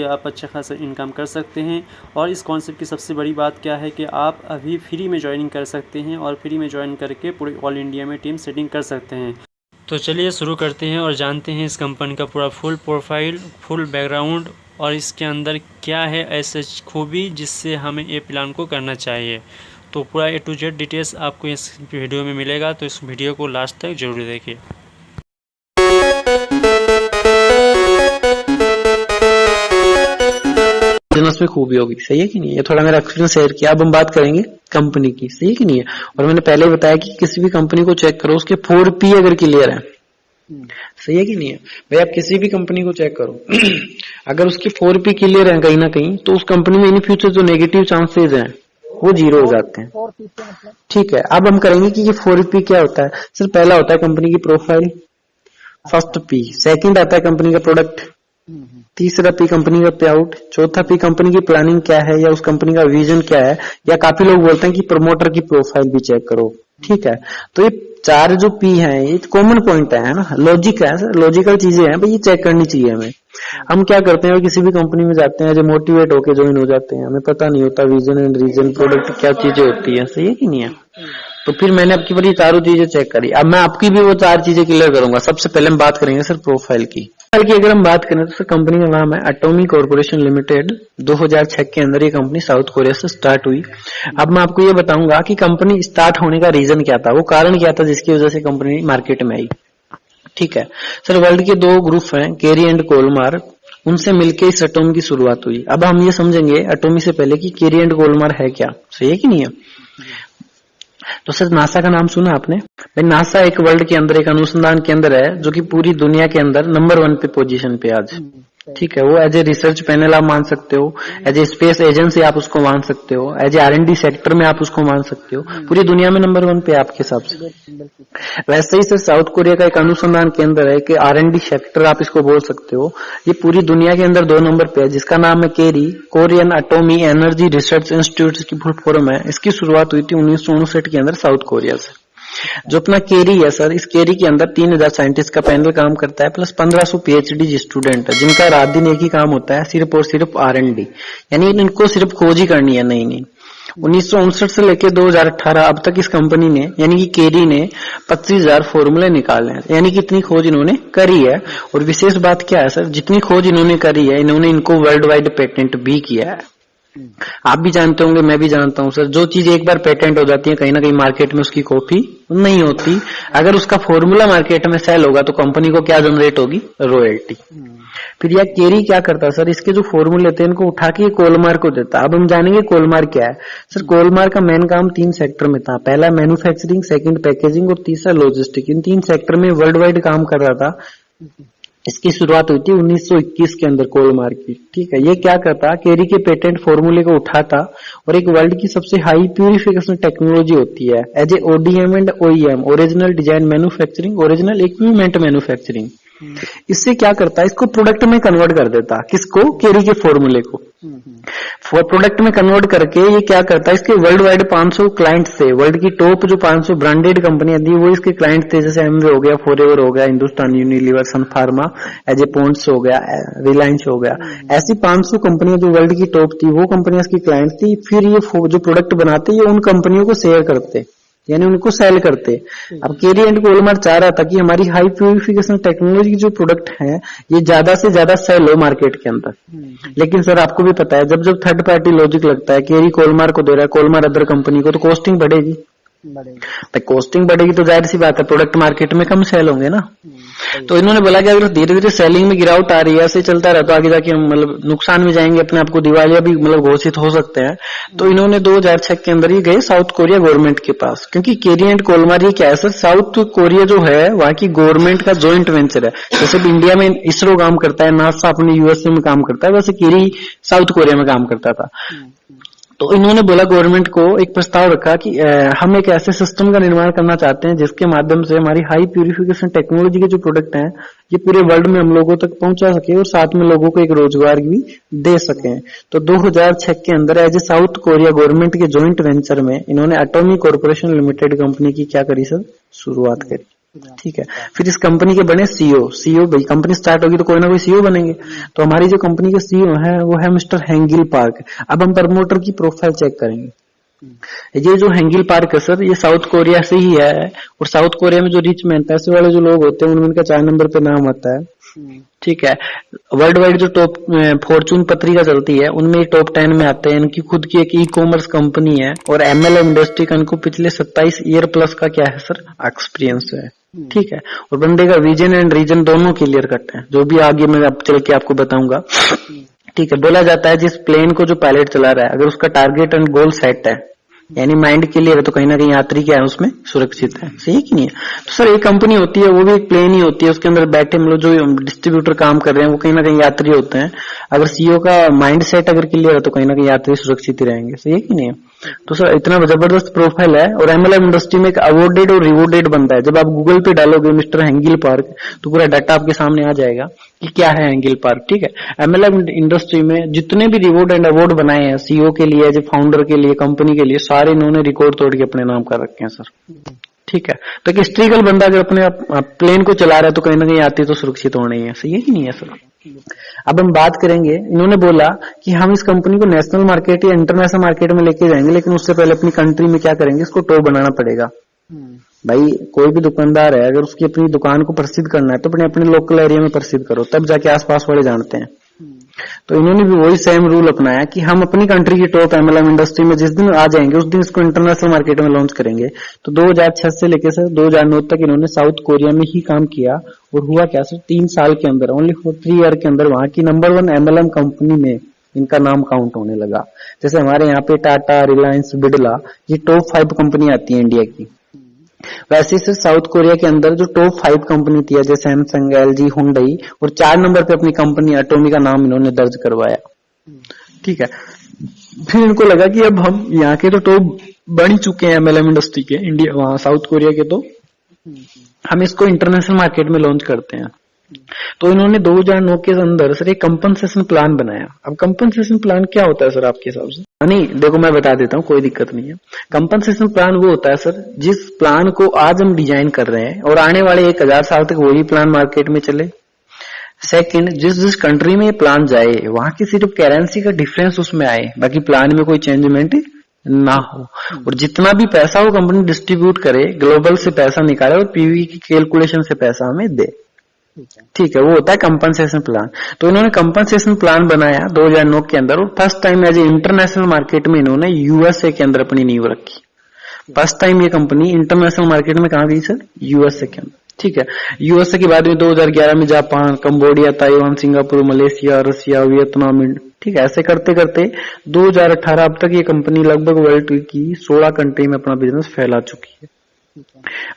आप अच्छा खासा इनकम कर सकते हैं। और इस कॉन्सेप्ट की सबसे बड़ी बात क्या है कि आप अभी फ्री में ज्वाइनिंग कर सकते हैं और फ्री में ज्वाइन करके पूरे ऑल इंडिया में टीम सेटिंग कर सकते हैं। तो चलिए शुरू करते हैं और जानते हैं इस कंपनी का पूरा फुल प्रोफाइल, फुल बैकग्राउंड और इसके अंदर क्या है ऐसे खूबी जिससे हमें ये प्लान को करना चाहिए। तो पूरा A to Z डिटेल्स आपको इस वीडियो में मिलेगा, तो इस वीडियो को लास्ट तक जरूर देखिए। बिजनेस में खूबी होगी, सही है कि नहीं। ये थोड़ा मेरा एक्सपीरियंस शेयर किया। अब हम बात करेंगे कंपनी की, सही है कि नहीं है। और मैंने पहले ही बताया कि किसी भी कंपनी को चेक करो उसके 4P अगर क्लियर है, सही है कि नहीं है भाई। आप किसी भी कंपनी को चेक करो अगर उसकी 4P क्लियर है कहीं ना कहीं, तो उस कंपनी में इन फ्यूचर जो नेगेटिव चांसेस हैं वो जीरो हो जाते हैं। ठीक है, अब हम करेंगे कि ये 4P क्या होता है। सर पहला होता है कंपनी की प्रोफाइल, फर्स्ट P। सेकंड आता है कंपनी का प्रोडक्ट, तीसरा P कंपनी का पे आउट, चौथा P कंपनी की प्लानिंग क्या है या उस कंपनी का विजन क्या है, या काफी लोग बोलते हैं कि प्रमोटर की प्रोफाइल भी चेक करो। ठीक है, तो ये चार जो P हैं ये कॉमन पॉइंट है ना, लॉजिक है, लॉजिकल चीजें हैं भाई, ये चेक करनी चाहिए हमें। हम क्या करते हैं, किसी भी कंपनी में जाते हैं जो मोटिवेट होके ज्वाइन हो जाते हैं, हमें पता नहीं होता विजन एंड रीजन, प्रोडक्ट क्या चीजें होती है, सही है कि नहीं है। तो फिर मैंने आपकी बार ये चारों चीजें चेक करी। अब मैं आपकी भी वो चार चीजें क्लियर करूंगा। सबसे पहले हम बात करेंगे सर प्रोफाइल की। अगर हम बात करें तो सर कंपनी का नाम है एटॉमी कॉर्पोरेशन लिमिटेड। 2006 के अंदर ये कंपनी साउथ कोरिया से स्टार्ट हुई। अब मैं आपको ये बताऊंगा कि कंपनी स्टार्ट होने का रीजन क्या था, वो कारण क्या था जिसकी वजह से कंपनी मार्केट में आई। ठीक है सर, वर्ल्ड के दो ग्रुप हैं केरी एंड कोलमार, उनसे मिलकर इस एटॉमी की शुरुआत हुई। अब हम ये समझेंगे एटॉमी से पहले कि केरी एंड कोलमार है क्या, सही है कि नहीं है। तो सर नासा का नाम सुना आपने भाई। नासा एक वर्ल्ड के अंदर एक अनुसंधान केंद्र है जो कि पूरी दुनिया के अंदर नंबर 1 पे पोजीशन पे आज। ठीक है, वो एज ए रिसर्च पैनल आप मान सकते हो, एज ए स्पेस एजेंसी आप उसको मान सकते हो, एज ए R&D सेक्टर में आप उसको मान सकते हो। पूरी दुनिया में नंबर 1 पे आपके हिसाब से। वैसे ही सर साउथ कोरिया का एक अनुसंधान केंद्र है कि R&D सेक्टर आप इसको बोल सकते हो। ये पूरी दुनिया के अंदर 2 नंबर पे है, जिसका नाम है KAERI, Korean atomic energy research institute की फुल फॉर्म है। इसकी शुरुआत हुई थी 1959 के अंदर साउथ कोरिया से। जो अपना केरी है सर, इस केरी के अंदर 3000 साइंटिस्ट का पैनल काम करता है, प्लस 1500 PhD स्टूडेंट है, जिनका रात दिन एक ही काम होता है, सिर्फ और सिर्फ R&D, यानी इनको सिर्फ खोज ही करनी है। नहीं 1959 से लेकर 2018 अब तक इस कंपनी ने यानी कि केरी ने 25,000 फॉर्मूले निकाले हैं, यानी कि इतनी खोज इन्होंने करी है। और विशेष बात क्या है सर, जितनी खोज इन्होंने करी है इन्होंने इनको वर्ल्ड वाइड पेटेंट भी किया है। आप भी जानते होंगे, मैं भी जानता हूं सर, जो चीज एक बार पेटेंट हो जाती है कहीं ना कहीं मार्केट में उसकी कॉपी नहीं होती। अगर उसका फॉर्मूला मार्केट में सेल होगा तो कंपनी को क्या जनरेट होगी, रॉयल्टी। फिर यह केरी क्या करता है सर, इसके जो फॉर्मूले थे इनको उठा के कोलमार को देता। अब हम जानेंगे कोलमार क्या है। सर कोलमार का मेन काम 3 सेक्टर में था। पहला मैन्युफैक्चरिंग, सेकंड पैकेजिंग और तीसरा लॉजिस्टिक। इन 3 सेक्टर में वर्ल्ड वाइड काम कर रहा था। इसकी शुरुआत हुई थी 1921 के अंदर कोलमार की। ठीक है, ये क्या करता, केरी के पेटेंट फॉर्मूले को उठाता और एक वर्ल्ड की सबसे हाई प्यूरिफिकेशन टेक्नोलॉजी होती है as a ODM and OEM, original design manufacturing, original equipment manufacturing. इससे क्या करता है, इसको प्रोडक्ट में कन्वर्ट कर देता। किसको, केरी के फॉर्मूले को प्रोडक्ट में कन्वर्ट करके ये क्या करता है, इसके वर्ल्ड वाइड 500 क्लाइंट्स थे। वर्ल्ड की टॉप जो 500 ब्रांडेड कंपनियां थी वो इसके क्लाइंट थे, जैसे एमवे हो गया, फॉरएवर हो गया, Hindustan Unilever, Sun Pharma, as a Pond's हो गया, रिलायंस हो गया। ऐसी 500 कंपनियां जो वर्ल्ड की टॉप थी वो कंपनियां इसकी क्लाइंट थी। फिर ये जो प्रोडक्ट बनाते ये उन कंपनियों को शेयर करते, यानी उनको सेल करते। अब केरी एंड कोलमार चाह रहा था कि हमारी हाई प्यूरिफिकेशन टेक्नोलॉजी जो प्रोडक्ट है ये ज्यादा से ज्यादा सेल हो मार्केट के अंदर। लेकिन सर आपको भी पता है जब जब थर्ड पार्टी लॉजिक लगता है, केरी कोलमार को दे रहा है, कोलमार अदर कंपनी को, तो कॉस्टिंग बढ़ेगी। तो कॉस्टिंग बढ़ेगी तो जाहिर सी बात है प्रोडक्ट मार्केट में कम सेल होंगे ना। तो इन्होंने बोला कि अगर धीरे धीरे सेलिंग में गिरावट आ रही है, ऐसे चलता रहा तो आगे जाके हम मतलब नुकसान में जाएंगे, अपने आप को दिवालिया भी मतलब घोषित हो सकते हैं। तो इन्होंने 2006 के अंदर ही गए साउथ कोरिया गवर्नमेंट के पास, क्योंकि केरी एंड कोलमार ये क्या है सर, साउथ कोरिया जो है वहां की गवर्नमेंट का जॉइंट वेंचर है। जैसे भी इंडिया में इसरो काम करता है, नासा अपने USA में काम करता है, वैसे केरी साउथ कोरिया में काम करता था। तो इन्होंने बोला गवर्नमेंट को, एक प्रस्ताव रखा कि हम एक ऐसे सिस्टम का निर्माण करना चाहते हैं जिसके माध्यम से हमारी हाई प्यूरिफिकेशन टेक्नोलॉजी के जो प्रोडक्ट हैं ये पूरे वर्ल्ड में हम लोगों तक पहुंचा सके और साथ में लोगों को एक रोजगार भी दे सकें। तो 2006 के अंदर as a South Korea government के जॉइंट वेंचर में इन्होंने एटॉमी कॉर्पोरेशन लिमिटेड कंपनी की क्या करी सर, शुरुआत करी। ठीक है। फिर इस कंपनी के बने सीईओ भाई कंपनी स्टार्ट होगी तो कोई ना कोई सीईओ बनेंगे। तो हमारी जो कंपनी के सीईओ है वो है मिस्टर हेंगिल पार्क। अब हम प्रमोटर की प्रोफाइल चेक करेंगे। ये जो हेंगिल पार्क है सर, ये साउथ कोरिया से ही है और साउथ कोरिया में जो रिच मैन पैसे वाले जो लोग होते हैं उनमें इनका 4 नंबर पे नाम आता है। ठीक है। वर्ल्ड वाइड जो टॉप फॉर्चून पत्रिका चलती है उनमें टॉप 10 में आते हैं। इनकी खुद की एक ई कॉमर्स कंपनी है और एमएलएम इंडस्ट्री का इनको पिछले 27 ईयर प्लस का क्या है सर, एक्सपीरियंस है। ठीक है। और बंदे का विजन एंड रीजन दोनों क्लियर कट है, जो भी आगे मैं अब चल के आपको बताऊंगा। ठीक है। बोला जाता है जिस प्लेन को जो पायलट चला रहा है अगर उसका टारगेट एंड गोल सेट है यानी माइंड क्लियर है तो कहीं ना कहीं यात्री क्या है उसमें सुरक्षित है। सही है कि नहीं है? तो सर एक कंपनी होती है वो भी एक प्लेन ही होती है, उसके अंदर बैठे मतलब जो डिस्ट्रीब्यूटर काम कर रहे हैं वो कहीं ना कहीं यात्री होते हैं। अगर सीईओ का माइंड सेट अगर क्लियर है तो कहीं ना कहीं यात्री सुरक्षित ही रहेंगे। सही है कि नहीं है? तो सर इतना जबरदस्त प्रोफाइल है और एमएलएम इंडस्ट्री में एक अवॉर्डेड और रिवॉर्डेड बनता है। जब आप गूगल पे डालोगे मिस्टर हेंगिल पार्क तो पूरा डाटा आपके सामने आ जाएगा कि क्या है हेंगिल पार्क। ठीक है। एमएलएम इंडस्ट्री में जितने भी रिवॉर्ड एंड अवार्ड बनाए हैं सीईओ के लिए, जो फाउंडर के लिए, कंपनी के लिए, सारे इन्होंने रिकॉर्ड तोड़ के अपने नाम कर रखे हैं सर। ठीक है। तो एक हिस्ट्रिकल बंदा अगर अपने प्लेन को चला रहा है तो कहीं ना कहीं आती तो सुरक्षित होना ही है। सही है कि नहीं है सर? अब हम बात करेंगे, इन्होंने बोला कि हम इस कंपनी को नेशनल मार्केट या इंटरनेशनल मार्केट में लेके जाएंगे, लेकिन उससे पहले अपनी कंट्री में क्या करेंगे, इसको टॉप बनाना पड़ेगा। भाई कोई भी दुकानदार है अगर उसकी अपनी दुकान को प्रसिद्ध करना है तो अपने अपने लोकल एरिया में प्रसिद्ध करो, तब जाके आसपास वाले जानते हैं। तो इन्होंने भी वही सेम रूल अपनाया कि हम अपनी कंट्री की टॉप एमएलएम इंडस्ट्री में जिस दिन आ जाएंगे उस दिन इसको इंटरनेशनल मार्केट में लॉन्च करेंगे। तो 2006 से लेकर सर 2009 तक इन्होंने साउथ कोरिया में ही काम किया और हुआ क्या सर, 3 साल के अंदर, ओनली फॉर 3 ईयर के अंदर वहां की नंबर 1 एमएलएम कंपनी में इनका नाम काउंट होने लगा। जैसे हमारे यहाँ पे टाटा, रिलायंस, बिड़ला, ये टॉप 5 कंपनी आती है इंडिया की। वैसे से साउथ कोरिया के अंदर जो टॉप 5 कंपनी थी जैसे सैमसंग, एलजी, हुंडई और 4 नंबर पे अपनी कंपनी एटॉमी का नाम इन्होंने दर्ज करवाया। ठीक है। फिर इनको लगा कि अब हम यहाँ के तो टॉप बन चुके हैं एमएलएम इंडस्ट्री के इंडिया, वहां साउथ कोरिया के, तो हम इसको इंटरनेशनल मार्केट में लॉन्च करते हैं। तो इन्होंने 2009 के अंदर सर एक कंपनसेशन प्लान बनाया। अब कंपनसेशन प्लान क्या होता है सर आपके हिसाब से? नहीं देखो मैं बता देता हूँ, कोई दिक्कत नहीं है। कंपनसेशन प्लान वो होता है सर जिस प्लान को आज हम डिजाइन कर रहे हैं और आने वाले 1000 साल तक वही प्लान मार्केट में चले। सेकंड, जिस कंट्री में ये प्लान जाए वहां की सिर्फ करेंसी का डिफरेंस उसमें आए, बाकी प्लान में कोई चेंजमेंट ना हो। और जितना भी पैसा वो कंपनी डिस्ट्रीब्यूट करे, ग्लोबल से पैसा निकाले और पीवी की कैलकुलेशन से पैसा हमें दे। ठीक है। वो होता है कंपनसेशन प्लान। तो इन्होंने कंपनसेशन प्लान बनाया 2009 के अंदर और first time as a international market में इन्होंने यूएसए के अंदर अपनी नींव रखी। फर्स्ट टाइम ये कंपनी इंटरनेशनल मार्केट में कहां गई सर? यूएसए के अंदर। ठीक है। यूएसए के बाद में 2011 में Japan, Cambodia, Taiwan, Singapore, Malaysia, Russia, Vietnam. ठीक है। ऐसे करते करते 2018 अब तक ये कंपनी लगभग वर्ल्ड की 16 कंट्री में अपना बिजनेस फैला चुकी है।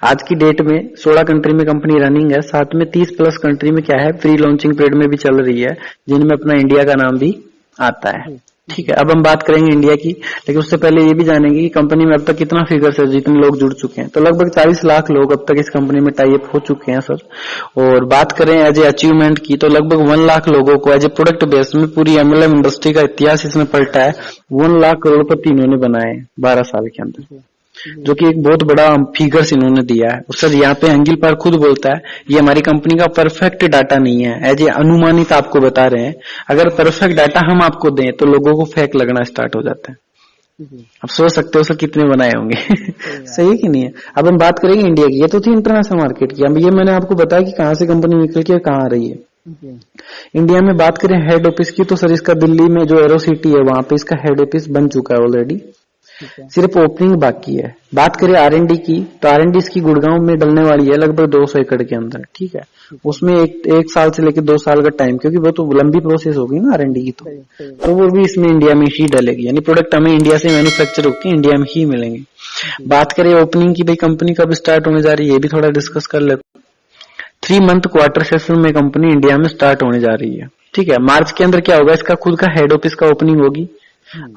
आज की डेट में 16 कंट्री में कंपनी रनिंग है, साथ में 30 प्लस कंट्री में क्या है प्री लॉन्चिंग पीरियड में भी चल रही है, जिनमें अपना इंडिया का नाम भी आता है। ठीक है। अब हम बात करेंगे इंडिया की, लेकिन उससे पहले ये भी जानेंगे कि कंपनी में अब तक कितना फिगर्स है, जितने लोग जुड़ चुके हैं। तो लगभग 40 लाख लोग अब तक इस कंपनी में टाई अप हो चुके हैं सर। और बात करें एज ए अचीवमेंट की तो लगभग 1 लाख लोगों को एज ए प्रोडक्ट बेस में पूरी एमएलएम इंडस्ट्री का इतिहास इसमें पलटा है। 1 लाख करोड़पति इन्होंने बनाए 12 साल के अंदर, जो कि एक बहुत बड़ा फिगर्स इन्होंने दिया है। और सर यहाँ पे हेंगिल पार्क खुद बोलता है ये हमारी कंपनी का परफेक्ट डाटा नहीं है, एज ए अनुमानित आपको बता रहे हैं। अगर परफेक्ट डाटा हम आपको दें तो लोगों को फेक लगना स्टार्ट हो जाता है। अब सोच सकते हो सर कितने बनाए होंगे। सही है कि नहीं है? अब हम बात करेंगे इंडिया की। ये तो थी इंटरनेशनल मार्केट की। अब ये मैंने आपको बताया कि कहाँ से कंपनी निकल के कहाँ आ रही है। इंडिया में बात करें हेड ऑफिस की तो सर इसका दिल्ली में जो एरो सिटी है वहां पे इसका हेड ऑफिस बन चुका है ऑलरेडी, सिर्फ ओपनिंग बाकी है। बात करें आरएनडी की तो आरएनडी इसकी गुड़गांव में डलने वाली है लगभग 200 एकड़ के अंदर। ठीक है। उसमें एक साल से लेकर 2 साल का टाइम, क्योंकि वो तो लंबी प्रोसेस होगी ना आरएनडी की, तो वो भी इसमें इंडिया में ही डलेगी, यानी प्रोडक्ट हमें इंडिया से मैन्युफैक्चर होकर इंडिया में ही मिलेंगे। बात करें ओपनिंग की, भाई कंपनी कब स्टार्ट होने जा रही है ये भी थोड़ा डिस्कस कर लेते। 3 मंथ क्वार्टर सेशन में कंपनी इंडिया में स्टार्ट होने जा रही है। ठीक है। मार्च के अंदर क्या होगा, इसका खुद का हेड ऑफिस का ओपनिंग होगी।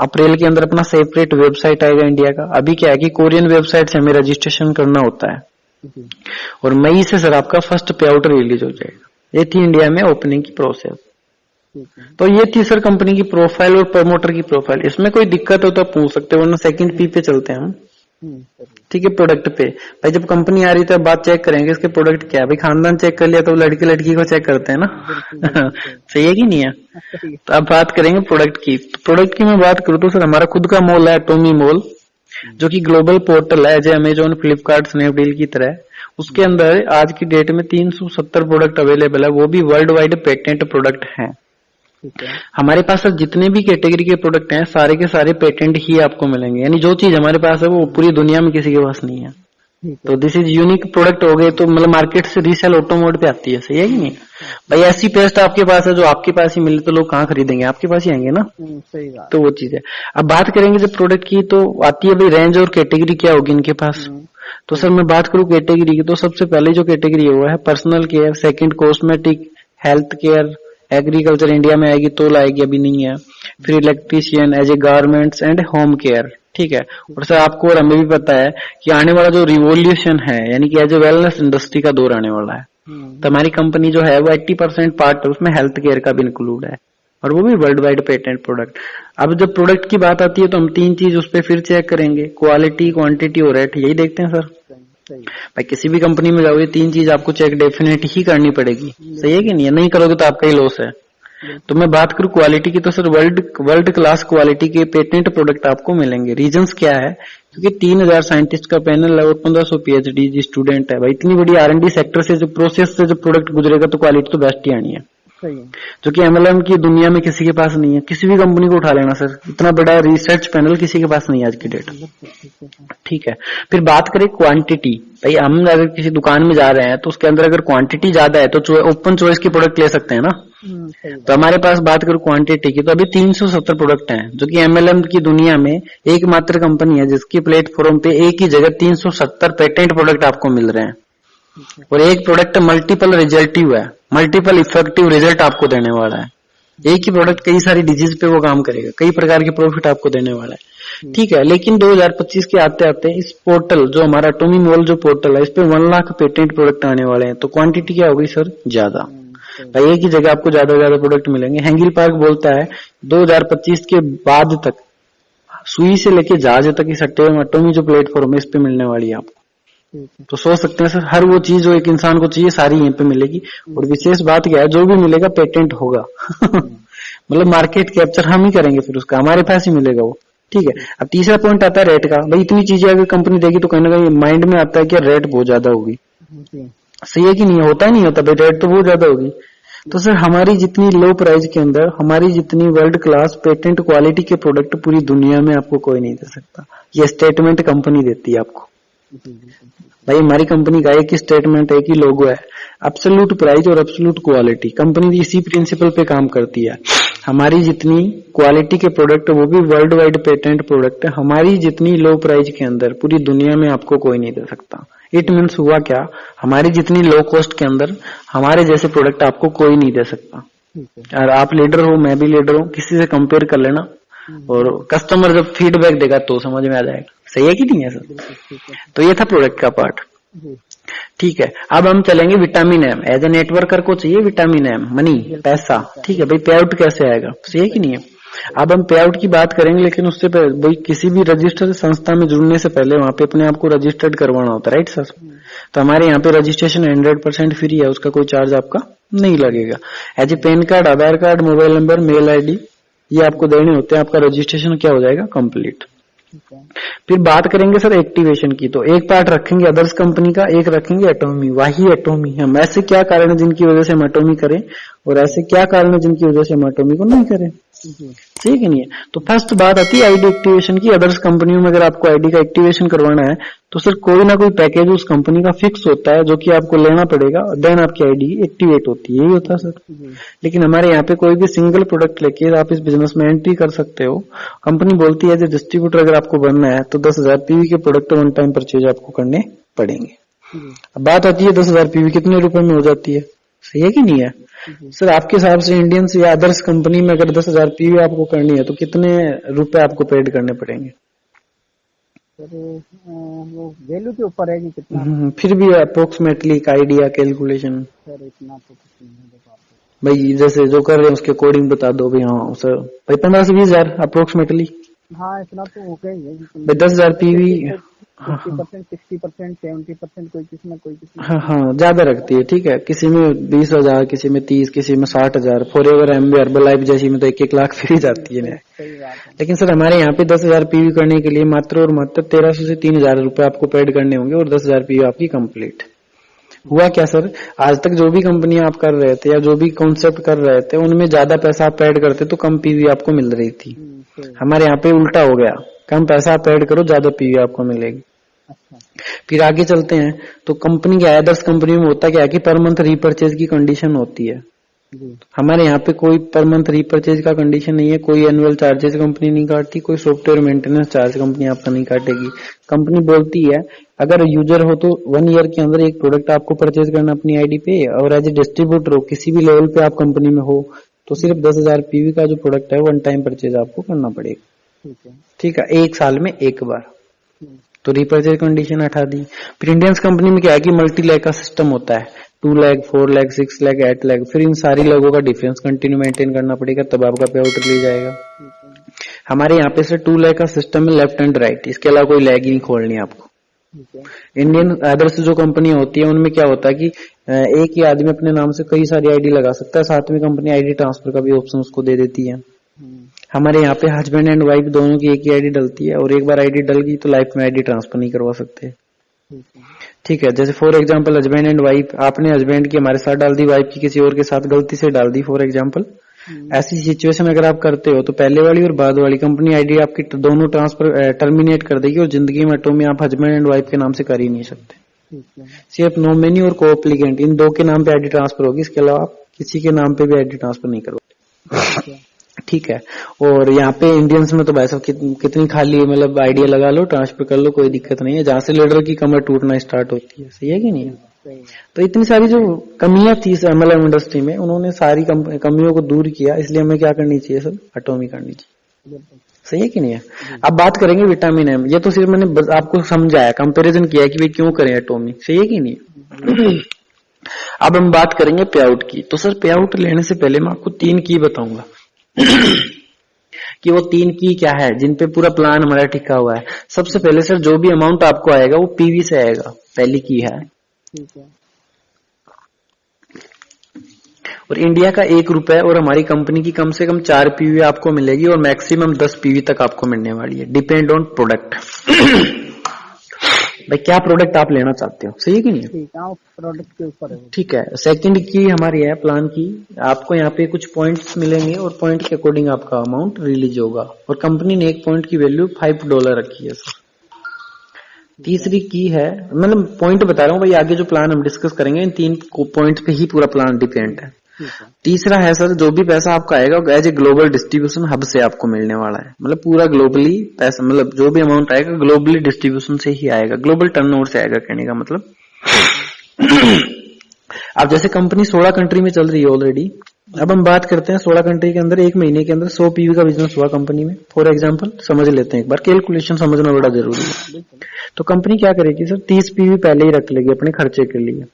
अप्रैल के अंदर अपना सेपरेट वेबसाइट आएगा इंडिया का। अभी क्या है कि कोरियन वेबसाइट से हमें रजिस्ट्रेशन करना होता है। और मई से सर आपका फर्स्ट पे आउट रिलीज हो जाएगा। ये थी इंडिया में ओपनिंग की प्रोसेस। तो ये थी सर कंपनी की प्रोफाइल और प्रमोटर की प्रोफाइल। इसमें कोई दिक्कत हो तो पूछ सकते हो, वरना सेकंड पी पे चलते हैं हम। ठीक है। प्रोडक्ट पे भाई जब कंपनी आ रही है तो बात चेक करेंगे इसके प्रोडक्ट क्या है। भाई खानदान चेक कर लिया तो लड़की लड़की को चेक करते हैं ना सही है कि नहीं है। तो अब बात करेंगे प्रोडक्ट की। तो प्रोडक्ट की मैं बात करूँ तो सर हमारा खुद का मॉल है एटोमी मॉल, जो कि ग्लोबल पोर्टल है जैसे अमेजोन, फ्लिपकार्ट, स्नैपडील की तरह। उसके अंदर आज की डेट में 370 प्रोडक्ट अवेलेबल है, वो भी वर्ल्ड वाइड पेटेंट प्रोडक्ट हैं। हमारे पास सर जितने भी कैटेगरी के प्रोडक्ट हैं सारे के सारे पेटेंट ही आपको मिलेंगे, यानी जो चीज हमारे पास है वो पूरी दुनिया में किसी के पास नहीं है। तो दिस इज यूनिक प्रोडक्ट हो गए। तो मतलब मार्केट से रीसेल ऑटो मोड पे आती है, सही है कि नहीं भाई। ऐसी पेस्ट आपके पास है जो आपके पास ही मिले तो लोग कहाँ खरीदेंगे, आपके पास ही आएंगे ना। सही बात। तो वो चीज है। अब बात करेंगे जब प्रोडक्ट की तो आती है भाई रेंज और कैटेगरी क्या होगी इनके पास। तो सर मैं बात करूं कैटेगरी की तो सबसे पहले जो कैटेगरी है वो है personal care, second cosmetic, health care, agriculture India में आएगी तो लाएगी, अभी नहीं है। फिर electrician, as a garments and home care, ठीक है। और सर आपको और हमें भी पता है कि आने वाला जो रिवोल्यूशन है यानी कि एज ए वेलनेस इंडस्ट्री का दौर आने वाला है। तो हमारी कंपनी जो है वो 80% पार्ट उसमें हेल्थ केयर का भी इंक्लूड है, और वो भी वर्ल्ड वाइड पेटेंट प्रोडक्ट। अब जब प्रोडक्ट की बात आती है तो हम 3 चीज उस पर फिर चेक करेंगे, क्वालिटी, क्वांटिटी और रेट, यही देखते हैं सर। भाई किसी भी कंपनी में जाओगे 3 चीज आपको चेक डेफिनेट ही करनी पड़ेगी, सही है कि नहीं करोगे तो आपका ही लॉस है। तो मैं बात करूं क्वालिटी की तो सर वर्ल्ड क्लास क्वालिटी के पेटेंट प्रोडक्ट आपको मिलेंगे। रीजंस क्या है, क्योंकि 3000 साइंटिस्ट का पैनल है और 1500 PhD स्टूडेंट है। भाई इतनी बड़ी R&D सेक्टर से जो प्रोसेस से जो प्रोडक्ट गुजरेगा तो क्वालिटी तो बेस्ट ही आनी है, जो कि MLM की दुनिया में किसी के पास नहीं है। किसी भी कंपनी को उठा लेना सर, इतना बड़ा रिसर्च पैनल किसी के पास नहीं है आज की डेट, ठीक है। फिर बात करें क्वांटिटी, भाई हम अगर किसी दुकान में जा रहे हैं तो उसके अंदर अगर क्वांटिटी ज्यादा है तो ओपन चॉइस की प्रोडक्ट ले सकते हैं ना। तो हमारे पास बात करूं क्वांटिटी की तो अभी 370 प्रोडक्ट हैं, जो कि MLM की दुनिया में एकमात्र कंपनी है जिसकी प्लेटफॉर्म पे एक ही जगह 370 पेटेंट प्रोडक्ट आपको मिल रहे हैं। और एक प्रोडक्ट मल्टीपल रिजल्टिव है, मल्टीपल इफेक्टिव रिजल्ट आपको देने वाला है। एक ही प्रोडक्ट कई सारी डिजीज पे वो काम करेगा, कई प्रकार के प्रॉफिट आपको देने वाला है, ठीक है। लेकिन 2025 के आते आते इस पोर्टल जो हमारा एटोमी मॉल जो पोर्टल है इस पे 1 लाख पेटेंट प्रोडक्ट आने वाले हैं। तो क्वांटिटी क्या होगी सर, ज्यादा। भाई एक ही जगह आपको ज्यादा ज्यादा प्रोडक्ट मिलेंगे। हैंगिल पार्क बोलता है 2025 के बाद तक सुई से लेके जहाज तक इस एटोमी जो प्लेटफॉर्म है इस पे मिलने वाली है आपको। तो सोच सकते हैं सर हर वो चीज जो एक इंसान को चाहिए सारी यहीं पे मिलेगी। और विशेष बात क्या है, जो भी मिलेगा पेटेंट होगा मतलब मार्केट कैप्चर हम ही करेंगे, फिर उसका हमारे पास ही मिलेगा वो, ठीक है। अब तीसरा पॉइंट आता है रेट का। भाई इतनी चीजें अगर कंपनी देगी तो कहीं ना कहीं माइंड में आता है कि रेट बहुत ज्यादा होगी, सही है कि नहीं, होता ही नहीं होता भाई, रेट तो बहुत ज्यादा होगी। तो सर हमारी जितनी लो प्राइस के अंदर हमारी जितनी वर्ल्ड क्लास पेटेंट क्वालिटी के प्रोडक्ट पूरी दुनिया में आपको कोई नहीं दे सकता। ये स्टेटमेंट कंपनी देती है आपको। भाई हमारी कंपनी का एक ही स्टेटमेंट, एक ही लोगो है, एब्सोल्यूट प्राइस और एब्सोल्यूट क्वालिटी। कंपनी इसी प्रिंसिपल पे काम करती है। हमारी जितनी क्वालिटी के प्रोडक्ट वो भी वर्ल्ड वाइड पेटेंट प्रोडक्ट है, हमारी जितनी लो प्राइस के अंदर पूरी दुनिया में आपको कोई नहीं दे सकता। इट मीन्स हुआ क्या, हमारी जितनी लो कॉस्ट के अंदर हमारे जैसे प्रोडक्ट आपको कोई नहीं दे सकता। और आप लीडर हो, मैं भी लीडर हूँ, किसी से कंपेयर कर लेना और कस्टमर जब फीडबैक देगा तो समझ में आ जाएगा, सही है कि नहीं है सर। तो ये था प्रोडक्ट का पार्ट, ठीक है। अब हम चलेंगे vitamin M. As a networker को चाहिए विटामिन एम, मनी, पैसा, ठीक है। भाई पे आउट कैसे आएगा, सही है कि नहीं है। अब हम पे आउट की बात करेंगे, लेकिन उससे पहले भाई किसी भी रजिस्टर्ड संस्था में जुड़ने से पहले वहां पे अपने आप को रजिस्टर्ड करवाना होता है, राइट सर। तो हमारे यहाँ पे रजिस्ट्रेशन 100% फ्री है, उसका कोई चार्ज आपका नहीं लगेगा। As a PAN card, Aadhaar card, mobile number, mail ID ये आपको देने होते हैं, आपका रजिस्ट्रेशन क्या हो जाएगा, कंप्लीट। फिर बात करेंगे सर एक्टिवेशन की, तो एक पार्ट रखेंगे अदर्स कंपनी का, एक रखेंगे एटोमी। वही एटोमी हम ऐसे क्या कारण है जिनकी वजह से हम एटोमी करें और ऐसे क्या कारण है जिनकी वजह से हम एटोमी को नहीं करें, ठीक है नहीं है। तो फर्स्ट बात आती है आईडी एक्टिवेशन की। अदर्स कंपनियों में अगर आपको आईडी का एक्टिवेशन करवाना है तो सर कोई ना कोई पैकेज उस कंपनी का फिक्स होता है जो कि आपको लेना पड़ेगा, देन आपकी आईडी एक्टिवेट होती है, यही होता है सर। लेकिन हमारे यहाँ पे कोई भी सिंगल प्रोडक्ट लेके आप इस बिजनेस में एंट्री कर सकते हो। कंपनी बोलती है जो डिस्ट्रीब्यूटर अगर आपको बनना है तो 10,000 PV के प्रोडक्ट वन टाइम परचेज आपको करने पड़ेंगे। अब बात आती है 10,000 PV कितने रुपए में हो जाती है, सही है कि नहीं है सर। आपके हिसाब से इंडियंस या अदर्स कंपनी में अगर 10,000 PV आपको करनी है तो कितने रुपए आपको पेड करने पड़ेंगे? वो वैल्यू के ऊपर है कि कितना, फिर भी अप्रोक्सीमेटली एक आइडिया कैलकुलेशन सर इतना तो कुछ नहीं है भाई, जैसे जो कर रहे हैं उसके अकॉर्डिंग बता दो भाई। हाँ सर भाई 15 से 20,000 अप्रोक्सीमेटली। हाँ इतना तो हो गया ही है भाई 10,000 PV हाँ 50%, 60%, 70%, कोई किस्म कोई किस्म। हाँ हाँ ज्यादा रखती है, ठीक है। किसी में 20,000, किसी में 30, किसी में 60,000। फॉरएवर, एमबी, हर्बलाइफ जैसी में तो 1-1 लाख फिर जाती है। सही बात है। लेकिन सर हमारे यहाँ पे 10,000 पीवी करने के लिए मात्र और मात्र 1300 से 3,000 रुपए आपको पेड करने होंगे और 10,000 पीवी आपकी कंप्लीट। हुआ क्या सर, आज तक जो भी कंपनी आप कर रहे थे या जो भी कॉन्सेप्ट कर रहे थे उनमें ज्यादा पैसा आप पेड करते तो कम पीवी आपको मिल रही थी। हमारे यहाँ पे उल्टा हो गया, कम पैसा आप पेड करो, ज्यादा पीवी आपको मिलेगी। अच्छा। फिर आगे चलते हैं तो कंपनी क्या है, 10 कंपनी में होता क्या है कि पर मंथ रीपर्चेज की कंडीशन होती है। हमारे यहाँ पे कोई पर मंथ रीपर्चेज का कंडीशन नहीं है, कोई एनुअल चार्जेस कंपनी नहीं काटती, कोई सॉफ्टवेयर मेंटेनेंस चार्ज कंपनी आपका नहीं काटेगी। कंपनी बोलती है अगर यूजर हो तो 1 ईयर के अंदर एक प्रोडक्ट आपको परचेज करना अपनी आईडी पे, और एज ए डिस्ट्रीब्यूटर हो किसी भी लेवल पे आप कंपनी में हो तो सिर्फ 10,000 पीवी का जो प्रोडक्ट है 1 टाइम परचेज आपको करना पड़ेगा। ठीक है, 1 साल में 1 बार। तो रीपर्चेज कंडीशन हटा दी। फिर इंडियंस कंपनी में क्या है कि मल्टी लैग का सिस्टम होता है, 2 लाख, 4 लाख, 6 लाख, 8 लाख। फिर इन सारी लोगों का डिफरेंस कंटिन्यू मेंटेन करना पड़ेगा, तब आपका पे आउट रिलीज आएगा। हमारे यहाँ पे से 2 लाख का सिस्टम है लेफ्ट एंड राइट, इसके अलावा कोई लैग ही नहीं खोलनी आपको। इंडियन अदर्स जो कंपनी होती है उनमें क्या होता है कि एक ही आदमी अपने नाम से कई सारी आईडी लगा सकता है, साथ में कंपनी आईडी ट्रांसफर का भी ऑप्शन उसको दे देती है। हमारे यहाँ पे हस्बैंड एंड वाइफ दोनों की एक ही आईडी डलती है, और एक बार आईडी डल गई तो लाइफ में आईडी ट्रांसफर नहीं करवा सकते। ठीक है, जैसे for example husband and wife, आपने हस्बैंड की हमारे साथ डाल दी, वाइफ की किसी और के साथ गलती से डाल दी फॉर एग्जांपल। ऐसी सिचुएशन अगर आप करते हो तो पहले वाली और बाद वाली कंपनी आईडी आपकी दोनों ट्रांसफर टर्मिनेट कर देगी, और जिंदगी में ऑटोमी आप हस्बैंड एंड वाइफ के नाम से कर ही नहीं सकते। सिर्फ नॉमिनी और कोएप्लीकेंट इन 2 के नाम पे आईडी ट्रांसफर होगी, इसके अलावा आप किसी के नाम पे भी आईडी ट्रांसफर नहीं करवाते। ठीक है, और यहाँ पे इंडियंस में तो भाई साहब कितनी खाली है, मतलब आइडिया लगा लो, ट्रांसफर कर लो, कोई दिक्कत नहीं है। जहां से लीडर की कमर टूटना स्टार्ट होती है, सही है कि नहीं है? तो इतनी सारी जो कमियां थी एमएलएम इंडस्ट्री में, उन्होंने सारी कमियों को दूर किया। इसलिए हमें क्या करनी चाहिए सर, एटॉमी करनी चाहिए। सही है कि नहीं है? अब बात करेंगे विटामिन एम। ये तो सिर्फ मैंने आपको समझाया, कंपेरिजन किया कि भाई क्यों करें एटॉमी, सही है कि नहीं। अब हम बात करेंगे पे आउट की। तो सर पे आउट लेने से पहले मैं आपको 3 की बताऊंगा कि वो 3 की क्या है जिनपे पूरा प्लान हमारा टिका हुआ है। सबसे पहले सर जो भी अमाउंट आपको आएगा वो पीवी से आएगा, पहली की है। ठीक है। और इंडिया का 1 रुपए, और हमारी कंपनी की कम से कम 4 पीवी आपको मिलेगी, और मैक्सिमम 10 पीवी तक आपको मिलने वाली है, डिपेंड ऑन प्रोडक्ट। भाई क्या प्रोडक्ट आप लेना चाहते हो, सही है कि नहीं? ठीक है, प्रोडक्ट के ऊपर है। ठीक है, सेकंड की हमारी है प्लान की। आपको यहाँ पे कुछ पॉइंट्स मिलेंगे और पॉइंट के अकॉर्डिंग आपका अमाउंट रिलीज होगा, और कंपनी ने 1 पॉइंट की वैल्यू $5 रखी है सर। तीसरी की है, मतलब पॉइंट बता रहा हूँ भाई, आगे जो प्लान हम डिस्कस करेंगे इन 3 पॉइंट पे ही पूरा प्लान डिपेंड है। तीसरा है सर जो भी पैसा आपका आएगा as a global distribution hub से आपको मिलने वाला है, मतलब पूरा ग्लोबली पैसा, मतलब जो भी अमाउंट आएगा ग्लोबली डिस्ट्रीब्यूशन से ही आएगा, ग्लोबल टर्नओवर से आएगा, कहने का मतलब। अब जैसे कंपनी 16 कंट्री में चल रही है ऑलरेडी। अब हम बात करते हैं 16 कंट्री के अंदर 1 महीने के अंदर 100 पीवी का बिजनेस हुआ कंपनी में, फॉर एग्जांपल समझ लेते हैं एक बार, कैलकुलेशन समझना बड़ा जरूरी है। तो कंपनी क्या करेगी सर, 30 पीवी पहले ही रख लेगी अपने खर्चे के लिए।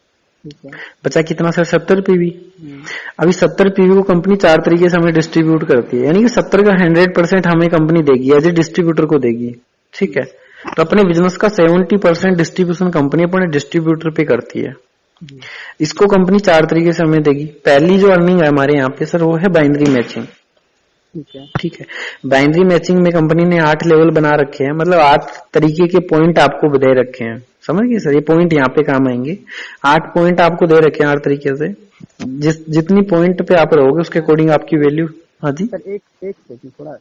बचा कितना सर, 70 पीवी। अभी 70 पीवी को कंपनी 4 तरीके से हमें डिस्ट्रीब्यूट करती है, यानी कि 70 का 100% हमें कंपनी देगी, एज ए डिस्ट्रीब्यूटर को देगी। ठीक है, तो अपने बिजनेस का 70% डिस्ट्रीब्यूशन कंपनी अपने डिस्ट्रीब्यूटर पे करती है। इसको कंपनी 4 तरीके से हमें देगी। पहली जो अर्निंग है हमारे यहाँ पे सर वो है बाइनरी मैचिंग। ठीक है, बाइनरी मैचिंग में कंपनी ने 8 लेवल बना रखे हैं, मतलब 8 तरीके के पॉइंट आपको दे रखे हैं, समझ गए सर? ये पॉइंट यहाँ पे काम आएंगे। 8 पॉइंट आपको दे रखे हैं 8 तरीके से, जितनी पॉइंट पे आप रहोगे उसके अकॉर्डिंग आपकी वैल्यू। हाँ जी सर, एक सेकंड थोड़ा,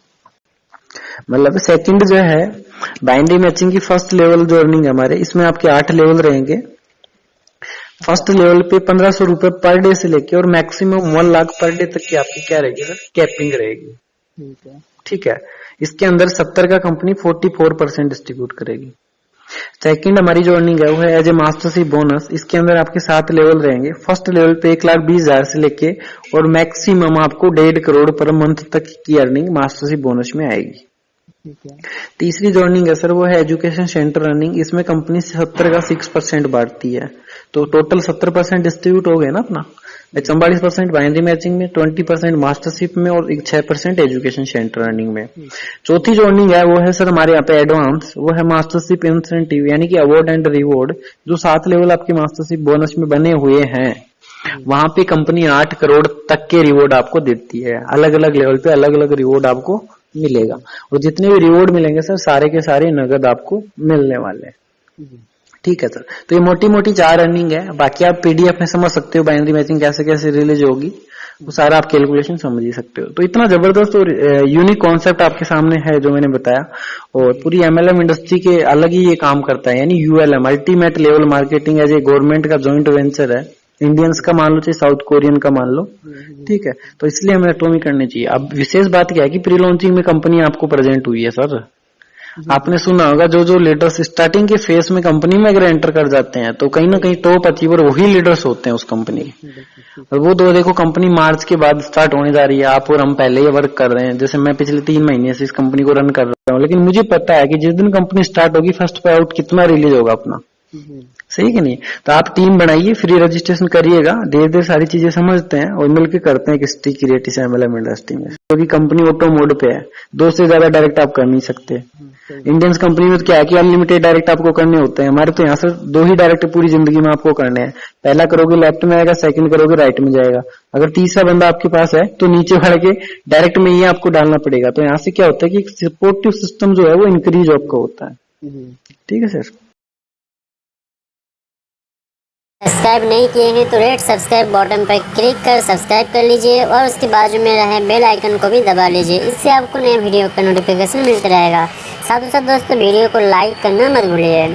मतलब सेकंड जो है बाइनरी मैचिंग की फर्स्ट लेवल जो अर्निंग है हमारे, इसमें आपके 8 लेवल रहेंगे। फर्स्ट लेवल पे 1500 रुपए पर डे से लेके और मैक्सिमम 1 लाख पर डे तक की आपकी क्या रहेगी सर, कैपिंग रहेगी। ठीक है, इसके अंदर 70 का कंपनी 44% डिस्ट्रीब्यूट करेगी। सेकंड हमारी जो अर्निंग है वो है एज ए मास्टरशिप बोनस। इसके अंदर आपके 7 लेवल रहेंगे। फर्स्ट लेवल पे 1,20,000 से लेके और मैक्सिमम आपको 1.5 करोड़ पर मंथ तक की अर्निंग मास्टरशिप बोनस में आएगी। तीसरी जो अर्निंग है सर वो है एजुकेशन सेंटर अर्निंग। इसमें कंपनी 70 का 6% बांटती है, तो टोटल 70% डिस्ट्रीब्यूट हो गए ना अपना। 44% बाइनरी मैचिंग में, 20% मास्टरशिप में और 6% एजुकेशन सेंटर अर्निंग में। चौथी जो अर्निंग है वो है सर हमारे यहाँ पे एडवांस, वो है मास्टरशिप इंसेंटिव यानी कि अवार्ड एंड रिवॉर्ड। जो 7 लेवल आपके मास्टरशिप बोनस में बने हुए हैं वहां पे कंपनी 8 करोड़ तक के रिवॉर्ड आपको देती है। अलग अलग लेवल पे अलग अलग रिवॉर्ड आपको मिलेगा और जितने भी रिवॉर्ड मिलेंगे सर सारे के सारे नगद आपको मिलने वाले हैं। ठीक है सर, तो ये मोटी मोटी 4 अर्निंग है। बाकी आप पीडीएफ में समझ सकते हो बाइनरी मैचिंग कैसे कैसे रिलीज होगी, वो सारा आप कैलकुलेशन समझ ही सकते हो। तो इतना जबरदस्त और यूनिक कॉन्सेप्ट आपके सामने है जो मैंने बताया, और पूरी एमएलएम इंडस्ट्री के अलग ही ये काम करता है। यानी ULM ultimate level marketing as a government का जॉइंट वेंचर है, इंडियंस का मान लो चाहे साउथ कोरियन का मान लो। ठीक है, तो इसलिए हमें एटॉमिक करनी चाहिए। अब विशेष बात क्या है कि प्री लॉन्चिंग में कंपनी आपको प्रेजेंट हुई है सर। आपने सुना होगा जो लीडर्स स्टार्टिंग के फेस में कंपनी में अगर एंटर कर जाते हैं तो कहीं ना कहीं टॉप अचीवर वही लीडर्स होते हैं उस कंपनी के। और वो तो देखो कंपनी मार्च के बाद स्टार्ट होने जा रही है, आप और हम पहले ही वर्क कर रहे हैं। जैसे मैं पिछले 3 महीने से इस कंपनी को रन कर रहा हूँ, लेकिन मुझे पता है कि जिस दिन कंपनी स्टार्ट होगी फर्स्ट पे आउट कितना रिलीज होगा अपना। सही कि नहीं? तो आप टीम बनाइए, फ्री रजिस्ट्रेशन करिएगा, धीरे धीरे सारी चीजें समझते हैं और मिलकर करते हैं एक स्टिक क्रिएट इस एमएलएम इंडस्ट्री में, क्योंकि कंपनी ऑटो मोड पे है। 2 से ज्यादा डायरेक्ट आप कर नहीं सकते। इंडियंस कंपनी में तो क्या है कि अनलिमिटेड डायरेक्ट आपको करने होते हैं। हमारे तो यहाँ से 2 ही डायरेक्ट पूरी जिंदगी में आपको करने हैं। पहला करोगे लेफ्ट में आएगा, सेकंड करोगे राइट में जाएगा। अगर तीसरा बंदा आपके पास है तो नीचे वाले के डायरेक्ट में ही आपको डालना पड़ेगा। तो यहाँ से क्या होता है कि सपोर्टिव सिस्टम जो है वो इंक्रीज आपका होता है। ठीक है सर। सब्सक्राइब नहीं किए हैं तो रेड सब्सक्राइब बटन पर क्लिक कर सब्सक्राइब कर लीजिए और उसके बाजू में रहे बेल आइकन को भी दबा लीजिए। इससे आपको नए वीडियो का नोटिफिकेशन मिलता रहेगा। साथ ही साथ दोस्तों वीडियो को लाइक करना मत भूलिए।